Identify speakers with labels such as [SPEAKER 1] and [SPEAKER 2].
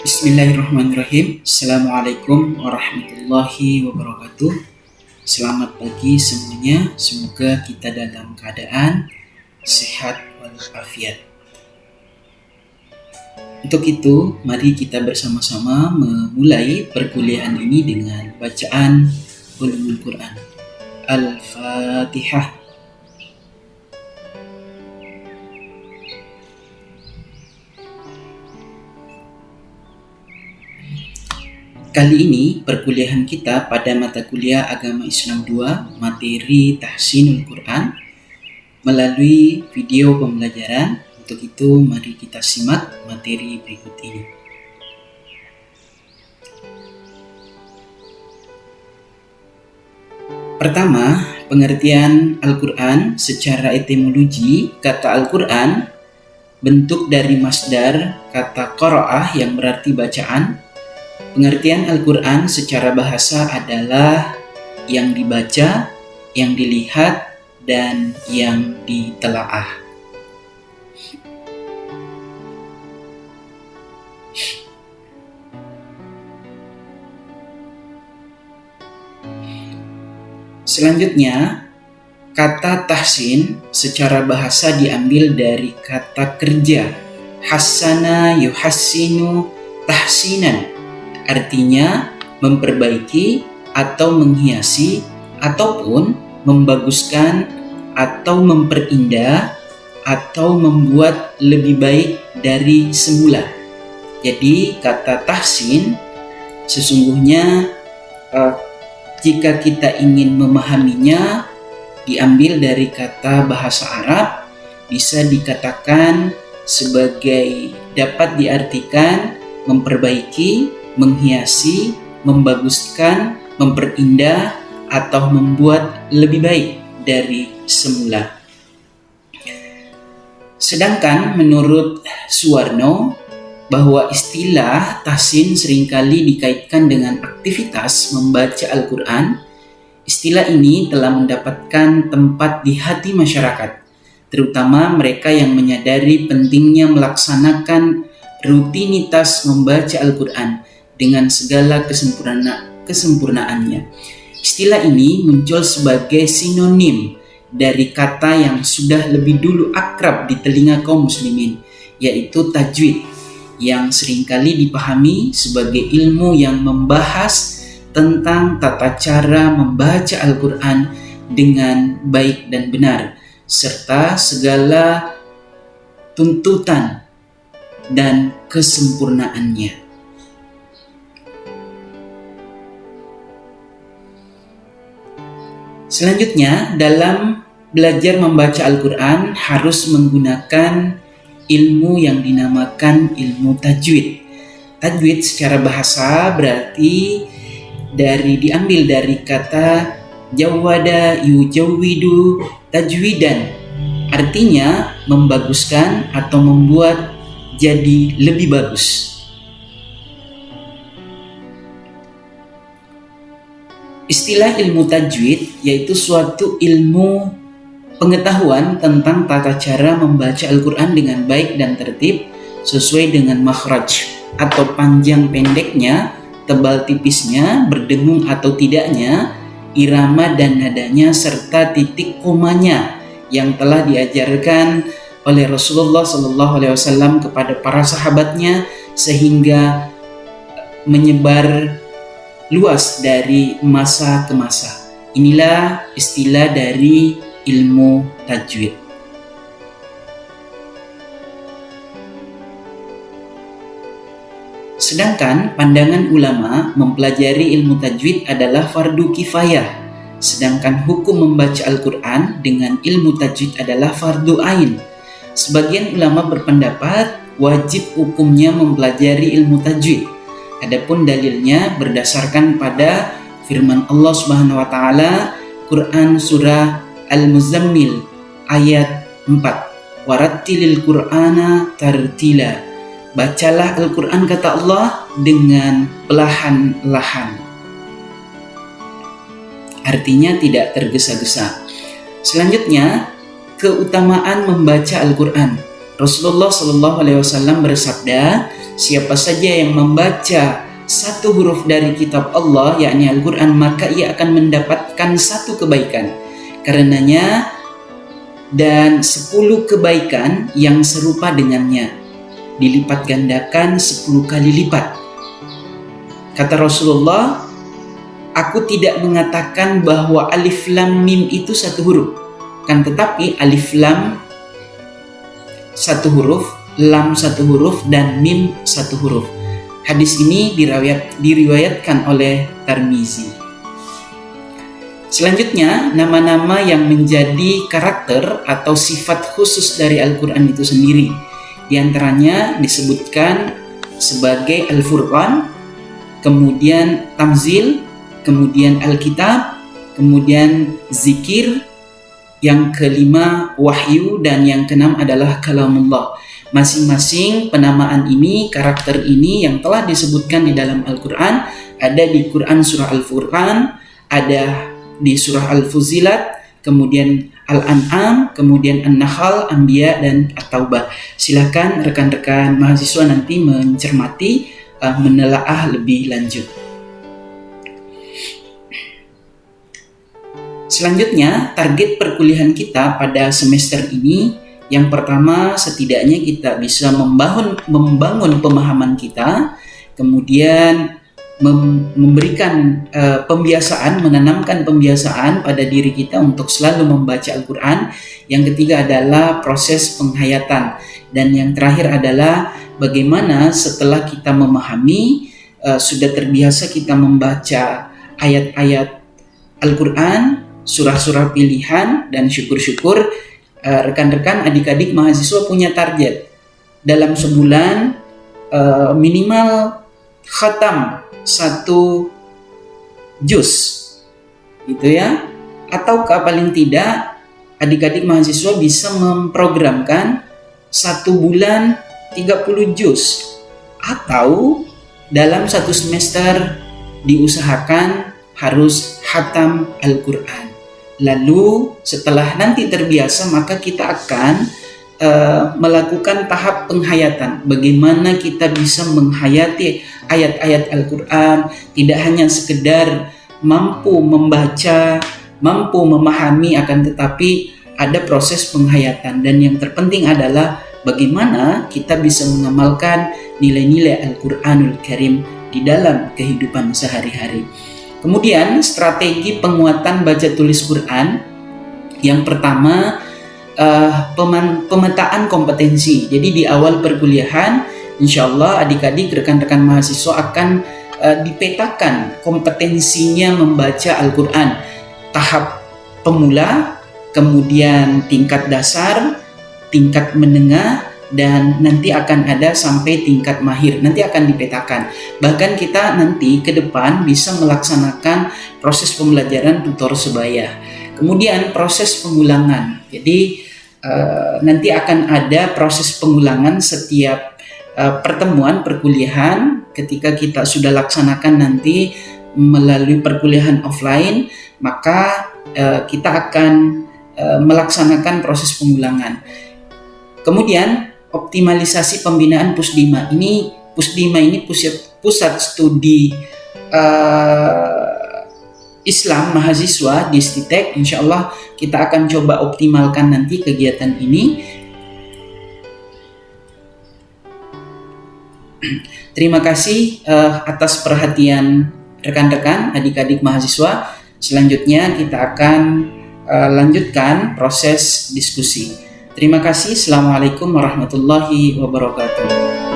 [SPEAKER 1] Bismillahirrahmanirrahim. Assalamualaikum warahmatullahi wabarakatuh. Selamat pagi semuanya. Semoga kita dalam keadaan sehat walafiat. Untuk itu, mari kita bersama-sama memulai perkuliahan ini dengan bacaan Ulumul Quran. Al-Fatihah. Kali ini perkuliahan kita pada mata kuliah Agama Islam 2 materi Tahsinul Quran melalui video pembelajaran. Untuk itu mari kita simak materi berikut ini. Pertama, pengertian Al-Quran secara etimologi. Kata Al-Quran bentuk dari masdar kata qara'ah yang berarti bacaan. Pengertian Al-Quran secara bahasa adalah yang dibaca, yang dilihat, dan yang ditelaah. Selanjutnya, kata tahsin secara bahasa diambil dari kata kerja. Hassana yuhassinu tahsinan. Artinya memperbaiki atau menghiasi ataupun membaguskan atau memperindah atau membuat lebih baik dari semula. Jadi kata tahsin sesungguhnya jika kita ingin memahaminya diambil dari kata bahasa Arab, bisa dikatakan sebagai dapat diartikan memperbaiki, menghiasi, membaguskan, memperindah, atau membuat lebih baik dari semula. Sedangkan menurut Suwarno, bahwa istilah tahsin seringkali dikaitkan dengan aktivitas membaca Al-Quran. Istilah ini telah mendapatkan tempat di hati masyarakat, terutama mereka yang menyadari pentingnya melaksanakan rutinitas membaca Al-Quran dengan segala kesempurnaannya. Istilah ini muncul sebagai sinonim dari kata yang sudah lebih dulu akrab di telinga kaum muslimin, yaitu tajwid, yang seringkali dipahami sebagai ilmu yang membahas tentang tata cara membaca Al-Quran dengan baik dan benar, serta segala tuntutan dan kesempurnaannya. Selanjutnya, dalam belajar membaca Al-Quran harus menggunakan ilmu yang dinamakan ilmu tajwid. Tajwid secara bahasa berarti diambil dari kata jawwada yujawwidu tajwidan. Artinya membaguskan atau membuat jadi lebih bagus. Istilah ilmu tajwid yaitu suatu ilmu pengetahuan tentang tata cara membaca Al-Quran dengan baik dan tertib sesuai dengan makhraj atau panjang pendeknya, tebal tipisnya, berdengung atau tidaknya, irama dan nadanya, serta titik komanya yang telah diajarkan oleh Rasulullah SAW kepada para sahabatnya sehingga menyebar luas dari masa ke masa. Inilah istilah dari ilmu tajwid. Sedangkan pandangan ulama mempelajari ilmu tajwid adalah fardu kifayah, sedangkan hukum membaca Al-Quran dengan ilmu tajwid adalah fardu ain. Sebagian ulama berpendapat wajib hukumnya mempelajari ilmu tajwid. Adapun dalilnya berdasarkan pada firman Allah Subhanahu wa taala Quran surah Al-Muzammil ayat 4. Warattilil Qur'ana tartila. Bacalah Al-Quran kata Allah dengan perlahan-lahan. Artinya tidak tergesa-gesa. Selanjutnya, keutamaan membaca Al-Quran. Rasulullah SAW bersabda, Siapa saja yang membaca satu huruf dari kitab Allah, yakni Al-Quran, maka ia akan mendapatkan satu kebaikan. Karenanya, dan 10 kebaikan yang serupa dengannya, dilipat gandakan 10 kali lipat. Kata Rasulullah, aku tidak mengatakan bahwa alif lam mim itu satu huruf, kan tetapi alif lam satu huruf, lam satu huruf, dan mim satu huruf. Hadis ini diriwayatkan oleh Tirmizi. Selanjutnya, nama-nama yang menjadi karakter atau sifat khusus dari Al-Quran itu sendiri. Di antaranya disebutkan sebagai Al-Furqan, kemudian Tamzil, kemudian Alkitab, kemudian Zikir, yang kelima Wahyu, dan yang keenam adalah Kalamullah. Masing-masing penamaan ini, karakter ini yang telah disebutkan di dalam Al-Quran, ada di Quran surah Al-Furqan, ada di surah Al-Fuzilat, kemudian Al-An'am, kemudian An-Nahl, Anbiya, dan At-Taubah. Silakan rekan-rekan mahasiswa nanti mencermati, menelaah lebih lanjut. Selanjutnya, target perkuliahan kita pada semester ini, yang pertama, setidaknya kita bisa membangun pemahaman kita, kemudian memberikan pembiasaan, menanamkan pembiasaan pada diri kita untuk selalu membaca Al-Quran. Yang ketiga adalah proses penghayatan, dan yang terakhir adalah bagaimana setelah kita memahami, sudah terbiasa kita membaca ayat-ayat Al-Quran, surah-surah pilihan, dan syukur-syukur rekan-rekan adik-adik mahasiswa punya target dalam sebulan minimal khatam 1 juz, gitu ya, ataukah paling tidak adik-adik mahasiswa bisa memprogramkan 1 bulan 30 juz, atau dalam 1 semester diusahakan harus khatam Al-Quran. Lalu setelah nanti terbiasa, maka kita akan melakukan tahap penghayatan. Bagaimana kita bisa menghayati ayat-ayat Al-Quran, tidak hanya sekedar mampu membaca, mampu memahami, akan tetapi ada proses penghayatan. Dan yang terpenting adalah bagaimana kita bisa mengamalkan nilai-nilai Al-Quranul Karim di dalam kehidupan sehari-hari. Kemudian strategi penguatan baca tulis Quran, yang pertama pemetaan kompetensi. Jadi di awal perkuliahan, insya Allah adik-adik rekan-rekan mahasiswa akan dipetakan kompetensinya membaca Al-Quran. Tahap pemula, kemudian tingkat dasar, tingkat menengah, dan nanti akan ada sampai tingkat mahir. Nanti akan dipetakan. Bahkan kita nanti ke depan bisa melaksanakan proses pembelajaran tutor sebaya. Kemudian proses pengulangan. Jadi nanti akan ada proses pengulangan setiap pertemuan perkuliahan. Ketika kita sudah laksanakan nanti melalui perkuliahan offline, maka kita akan melaksanakan proses pengulangan. Kemudian optimalisasi pembinaan Pusdima. Pusdima ini pusat studi Islam mahasiswa di Stitek. Insya Allah kita akan coba optimalkan nanti kegiatan ini. Terima kasih atas perhatian rekan-rekan adik-adik mahasiswa. Selanjutnya kita akan lanjutkan proses diskusi. Terima kasih. Assalamualaikum warahmatullahi wabarakatuh.